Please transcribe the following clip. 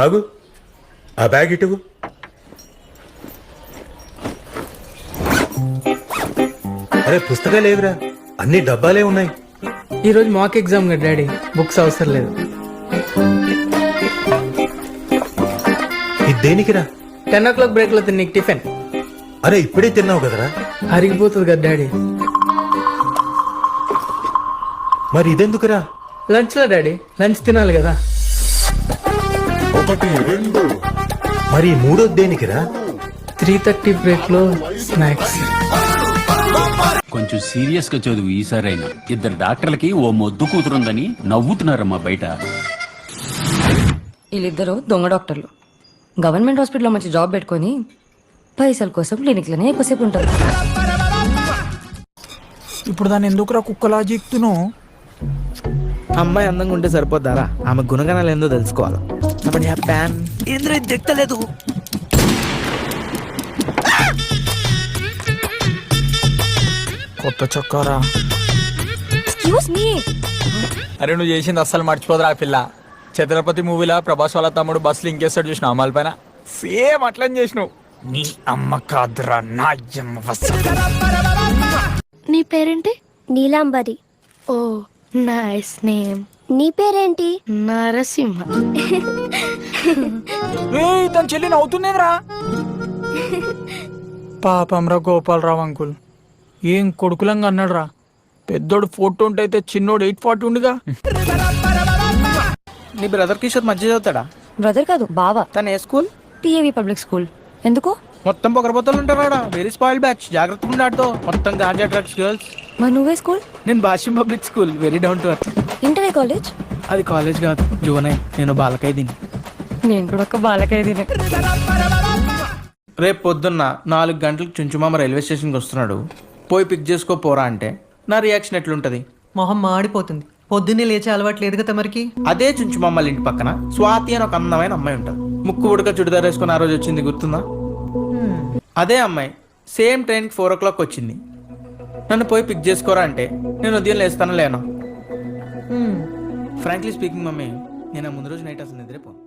ఆగు, ఆ బ్యాగ్ ఇటువు. అరే పుస్తకాలు లేవురా, అన్ని డబ్బాలే ఉన్నాయి. ఈరోజు మాక్ ఎగ్జామ్ కదా డాడీ, బుక్స్ అవసరం లేదు. ఇది దేనికిరా? 10 o'clock బ్రేక్ లో తిన్న టిఫిన్. అరే ఇప్పుడే తిన్నావు కదరా. అరిగిపోతుంది కదా డాడీ. మరి ఇదెందుకురా? లంచ్ లో డాడీ, లంచ్ తినాలి కదా. మరి మూడోది దేనికిరా? 3:30 బ్రేక్ లో స్నాక్స్. కొంచెం సీరియస్ గా చదువు ఈసారైనా. ఇద్దరు డాక్టర్లకి ఓ మొద్దు కూతురుందని నవ్వుతున్నారమ్మా బయట. వీళ్ళిద్దరూ దొంగ డాక్టర్లు. గవర్నమెంట్ హాస్పిటల్లో మంచి జాబ్ పెట్టుకొని పైసల కోసం క్లినిక్లనే ఎక్కువసేపు ఉంటారు. ఇప్పుడు దాన్ని ఎందుకురా కుక్కలా జీక్తును? అమ్మాయి అందంగా ఉంటే సరిపోతారా? ఆమె గుణగణాలు ఏందో తెలుసుకోవాలి. ఏంద్ర దిక్కలేదు. కొత్త చొక్కారా. Excuse me. అరే నువ్వు చేసింది అస్సలు మర్చిపోదురా పిల్ల. ఛత్రపతి మూవీలో ప్రభాస్ వాళ్ళ తమ్ముడు బస్సులు ఇంకేస్తాడు చూసిన అమ్మాయిల పైన, సేమ్ అట్లని చేసినావు. నీ అమ్మ కాదురా నా అమ్మ. నీ పేరేంటి? నీలాంబరి. ఓ నైస్ నేమ్. నీ పేరేంటి? నరసింహ. తన చెల్లి నవ్వుతుందేరా. పాపంరా గోపాలరావు అంకుల్, ఏం కొడుకులంగా అన్నాడు రా. పెద్దోడు 420 అయితే చిన్నోడు 840 ఉండిగా. నీ బ్రదర్ కిషోర్ మధ్య చదువుతాడా? బ్రదర్ కాదు, బావా. తను ఏ స్కూల్? TAV public school. ఎందుకు? మొత్తం పొగరబోతలు ఉంటారా. Very spoil batch. జాగ్రత్తగా ఉండాడుతో. మొత్తం గాంజా డ్రగ్స్ గర్ల్స్. మరి నువ్వే స్కూల్? నేను Bhashyam public school. Very down to earth. ఇంటరే కాలేజ్? అది కాలేజ్ కాదు, జూనై. నేను బాలకైదిని. నేను కూడా ఒక బాలకైదినే. రేపు పొద్దున్న 4 గంటలకు చుంచుమామ రైల్వే స్టేషన్కి వస్తున్నాడు. పోయి పిక్ చేసుకో పోరా అంటే నా రియాక్షన్ ఎట్లుంటది? మొహం మాడిపోతుంది. పొద్దున్నే లేచే అలవాటు లేదు కదా మరికి. అదే చుంచుమామల ఇంటి పక్కన స్వాతి అని ఒక అందమైన అమ్మాయి ఉంటుంది. ముక్కు ఉడక చుడిదార్ వేసుకుని ఆ రోజు వచ్చింది, గుర్తుందా? అదే అమ్మాయి సేమ్ ట్రైన్కి 4 o'clock వచ్చింది. నన్ను పోయి పిక్ చేసుకోరా అంటే నేను ఉదయం లేస్తాను లేను. ఫ్రాంక్లీ స్పీకింగ్ మమ్మీ, నేను ముందు రోజు నైట్ అసలు నిద్రపోను.